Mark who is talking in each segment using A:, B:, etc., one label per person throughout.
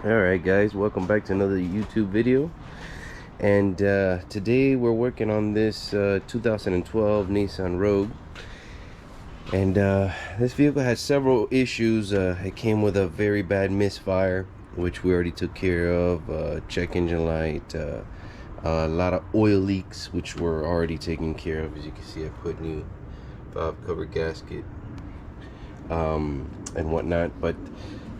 A: Alright guys, welcome back to another YouTube video. And today we're working on this 2012 Nissan Rogue. And this vehicle has several issues. It came with a very bad misfire, which we already took care of. Check engine light, a lot of oil leaks, which were already taken care of. As you can see, I put new valve cover gasket and whatnot. But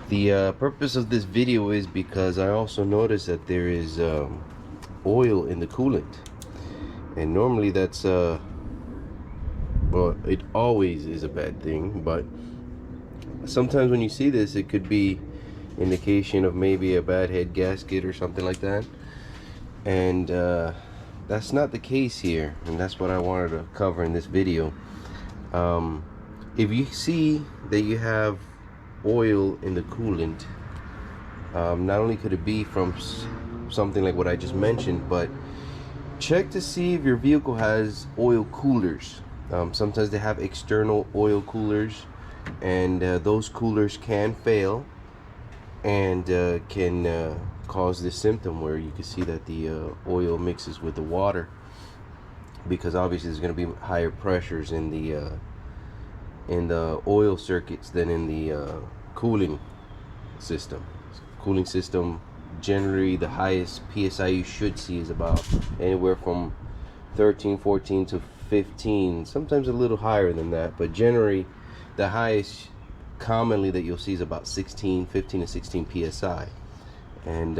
A: the purpose of this video is because I also noticed that there is oil in the coolant, and normally that's well, it always is a bad thing, but sometimes when you see this, it could be indication of maybe a bad head gasket or something like that. And that's not the case here, and that's what I wanted to cover in this video. If you see that you have oil in the coolant, not only could it be from something like what I just mentioned, but check to see if your vehicle has oil coolers. Sometimes they have external oil coolers, and those coolers can fail and can cause this symptom where you can see that the oil mixes with the water, because obviously there's going to be higher pressures in the oil circuits than in the cooling system. Cooling system, generally the highest PSI you should see is about anywhere from 13, 14 to 15, sometimes a little higher than that, but generally the highest commonly that you'll see is about 15 to 16 PSI. And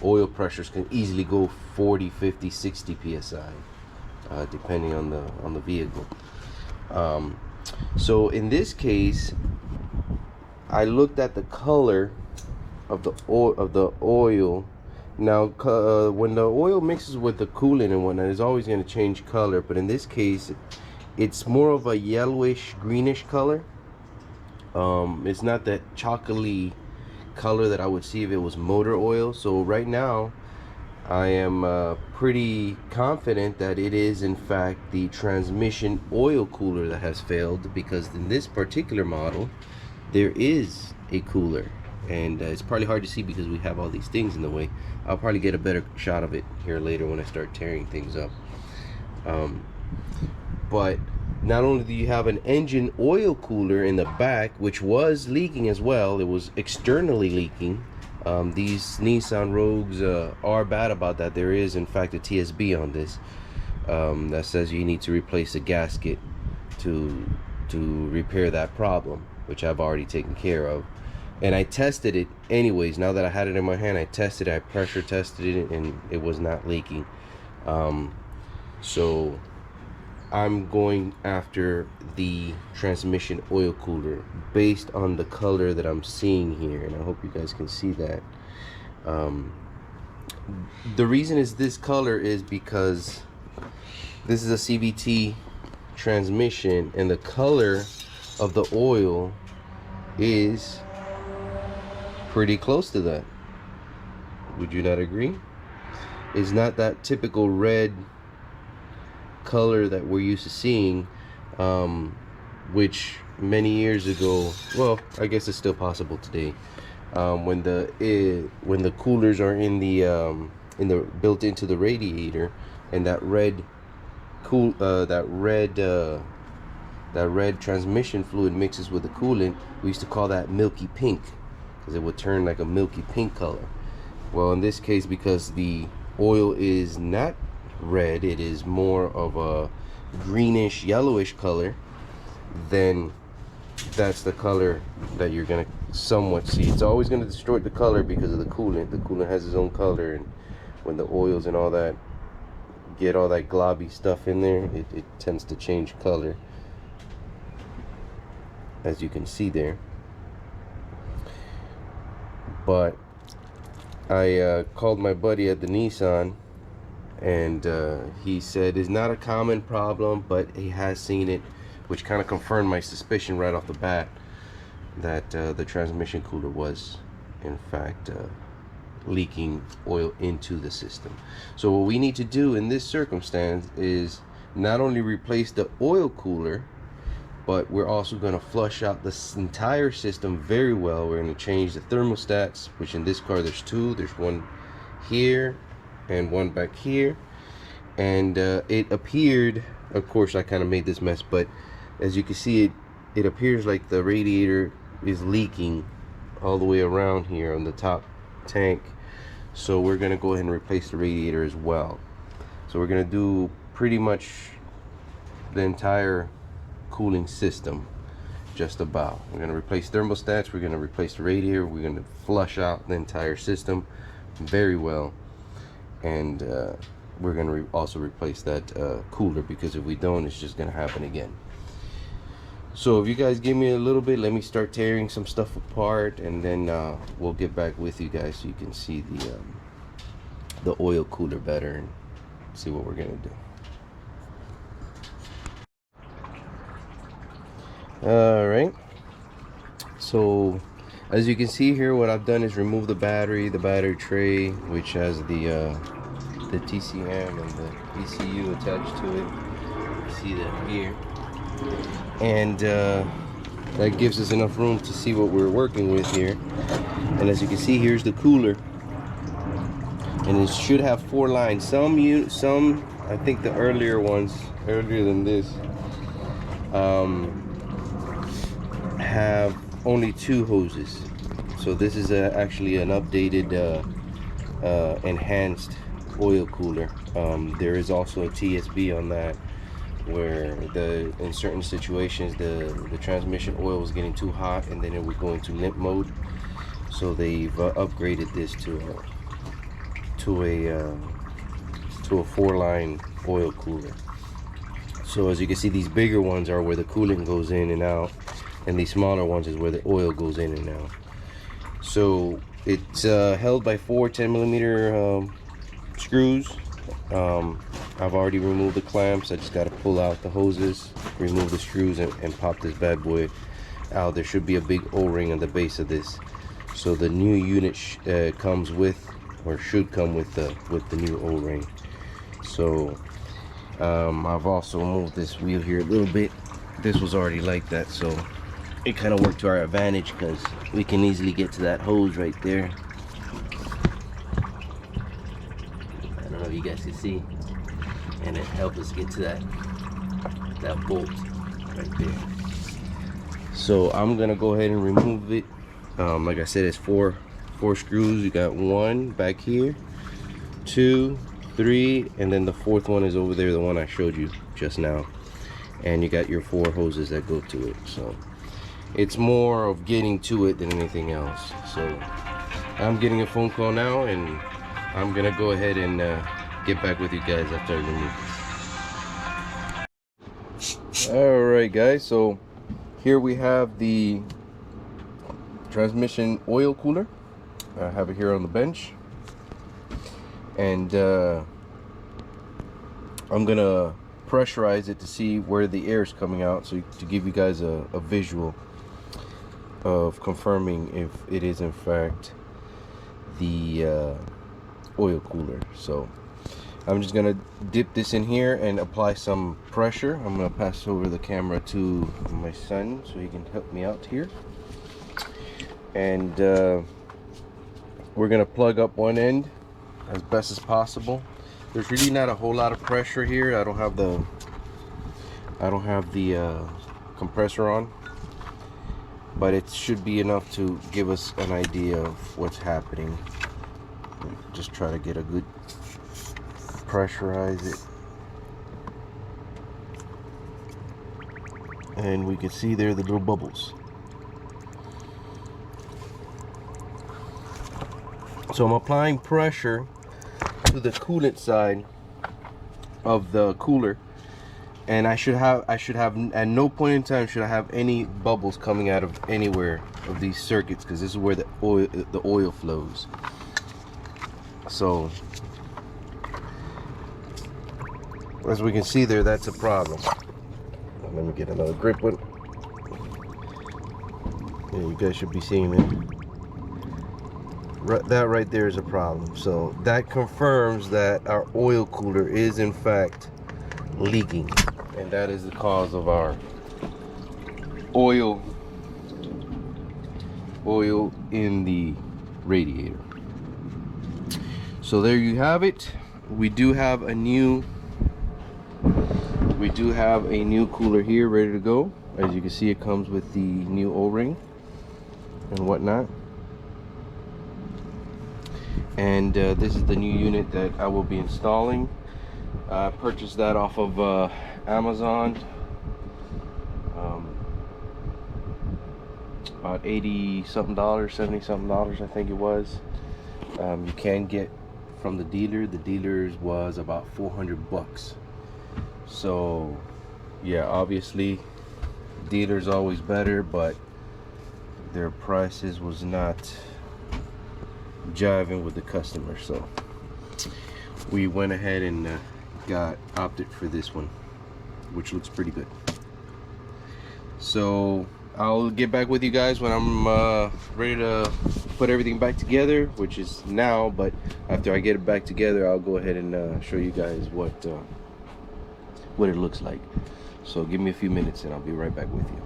A: oil pressures can easily go 40, 50, 60 PSI, depending on the vehicle. So in this case, I looked at the color of the oil. Now, when the oil mixes with the coolant and whatnot, it's always going to change color. But in this case, it's more of a yellowish, greenish color. It's not that chocolatey color that I would see if it was motor oil. So right now, I am pretty confident that it is in fact the transmission oil cooler that has failed, because in this particular model there is a cooler, and it's probably hard to see because we have all these things in the way. I'll probably get a better shot of it here later when I start tearing things up. But not only do you have an engine oil cooler in the back, which was leaking as well, it was externally leaking. These Nissan Rogues are bad about that. There is in fact a TSB on this that says you need to replace the gasket to repair that problem, which I've already taken care of. And I tested it anyways. Now that I had it in my hand, I tested it, I pressure tested it, and it was not leaking. So I'm going after the transmission oil cooler based on the color that I'm seeing here, and I hope you guys can see that. The reason is this color is because this is a CVT transmission, and the color of the oil is pretty close to that. Would you not agree? It's not that typical red color that we're used to seeing, which many years ago, well, I guess it's still possible today, when the coolers are in the built into the radiator, and that red transmission fluid mixes with the coolant. We used to call that milky pink, because it would turn like a milky pink color. Well, in this case, because the oil is not red, it is more of a greenish yellowish color, then that's the color that you're gonna somewhat see. It's always gonna distort the color because of the coolant. The coolant has its own color, and when the oils and all that get all that globby stuff in there, it tends to change color, as you can see there. But I called my buddy at the Nissan, and he said it's not a common problem, but he has seen it, which kind of confirmed my suspicion right off the bat that the transmission cooler was in fact leaking oil into the system. So what we need to do in this circumstance is not only replace the oil cooler, but we're also going to flush out this entire system very well. We're going to change the thermostats, which in this car there's two. There's one here and one back here, and it appeared, of course I kind of made this mess, but as you can see, it appears like the radiator is leaking all the way around here on the top tank. So we're going to go ahead and replace the radiator as well. So we're going to do pretty much the entire cooling system, just about. We're going to replace thermostats, we're going to replace the radiator, we're going to flush out the entire system very well, and we're going to also replace that cooler, because if we don't, it's just going to happen again. So if you guys give me a little bit, let me start tearing some stuff apart, and then we'll get back with you guys so you can see the oil cooler better and see what we're going to do. Alright, so as you can see here, what I've done is remove the battery tray, which has the TCM and the ECU attached to it. You see that here, and that gives us enough room to see what we're working with here. And as you can see, here's the cooler, and it should have 4 lines. Some I think the earlier ones, earlier than this, have only 2 hoses. So this is actually an updated enhanced oil cooler. There is also a TSB on that, where in certain situations the transmission oil was getting too hot and then it would go into limp mode. So they've upgraded this to a 4-line oil cooler. So as you can see, these bigger ones are where the coolant goes in and out, and these smaller ones is where the oil goes in and out. So it's held by 4 10mm screws. I've already removed the clamps. I just got to pull out the hoses, remove the screws, and pop this bad boy out. There should be a big O-ring on the base of this. So the new unit comes with, or should come with the new O-ring. So I've also moved this wheel here a little bit. This was already like that, so it kind of worked to our advantage, because we can easily get to that hose right there. I don't know if you guys can see, and it helped us get to that bolt right there. So I'm gonna go ahead and remove it. Like I said, it's four screws. You got 1 back here, 2, 3, and then the 4th one is over there, the one I showed you just now. And you got your 4 hoses that go to it. So it's more of getting to it than anything else. So I'm getting a phone call now, and I'm gonna go ahead and get back with you guys after I remove this. Alright guys, so here we have the transmission oil cooler. I have it here on the bench, and I'm gonna pressurize it to see where the air is coming out, so to give you guys a visual of confirming if it is in fact the oil cooler. So I'm just gonna dip this in here and apply some pressure. I'm gonna pass over the camera to my son so he can help me out here, and we're gonna plug up one end as best as possible. There's really not a whole lot of pressure here. I don't have the compressor on, but it should be enough to give us an idea of what's happening. Just try to get a good pressurize it, and we can see there the little bubbles. So I'm applying pressure to the coolant side of the cooler, and I should have at no point in time should I have any bubbles coming out of anywhere of these circuits, because this is where the oil flows. So as we can see there, that's a problem. Let me get another grip one. Yeah, you guys should be seeing it. That right there is a problem. So that confirms that our oil cooler is in fact leaking, and that is the cause of our oil in the radiator. So there you have it. We do have a new cooler here ready to go. As you can see, it comes with the new O-ring and whatnot. And this is the new unit that I will be installing. I purchased that off of Amazon. About $80 something, $70 something, I think it was. You can get from the dealer. The dealer's was about 400 bucks. So yeah, obviously dealer's always better, but their prices was not jiving with the customer, so we went ahead and opted for this one, which looks pretty good. So I'll get back with you guys when I'm ready to put everything back together, which is now, but after I get it back together, I'll go ahead and show you guys what it looks like. So give me a few minutes and I'll be right back with you.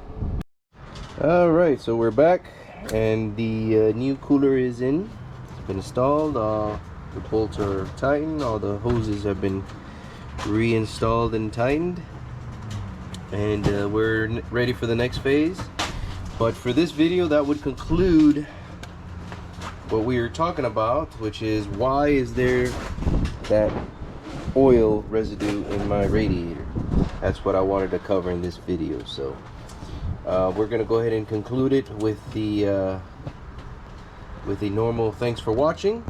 A: All right, so we're back and the new cooler is in. It's been installed. The bolts are tightened. All the hoses have been reinstalled and tightened, and we're ready for the next phase. But for this video, that would conclude what we were talking about, which is why is there that oil residue in my radiator. That's what I wanted to cover in this video. So we're gonna go ahead and conclude it with the normal thanks for watching.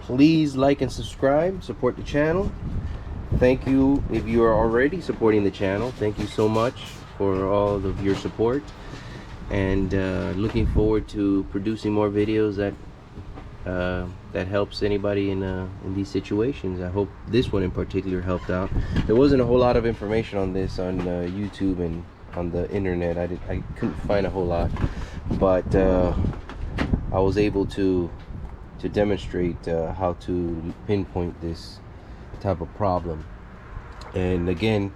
A: Please like and subscribe, support the channel. Thank you if you are already supporting the channel. Thank you so much for all of your support, and looking forward to producing more videos that helps anybody in these situations. I hope this one in particular helped out. There wasn't a whole lot of information on this on YouTube and on the internet. I couldn't find a whole lot, but I was able to demonstrate how to pinpoint this type of problem. And again,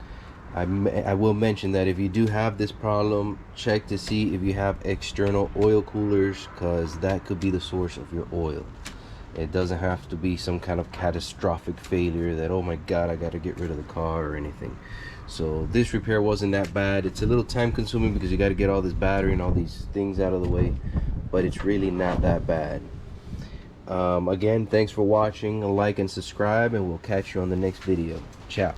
A: I will mention that if you do have this problem, check to see if you have external oil coolers, because that could be the source of your oil. It doesn't have to be some kind of catastrophic failure that, oh my god, I got to get rid of the car or anything. So this repair wasn't that bad. It's a little time consuming because you got to get all this battery and all these things out of the way, but it's really not that bad. Again, thanks for watching. Like and subscribe, and we'll catch you on the next video. Ciao.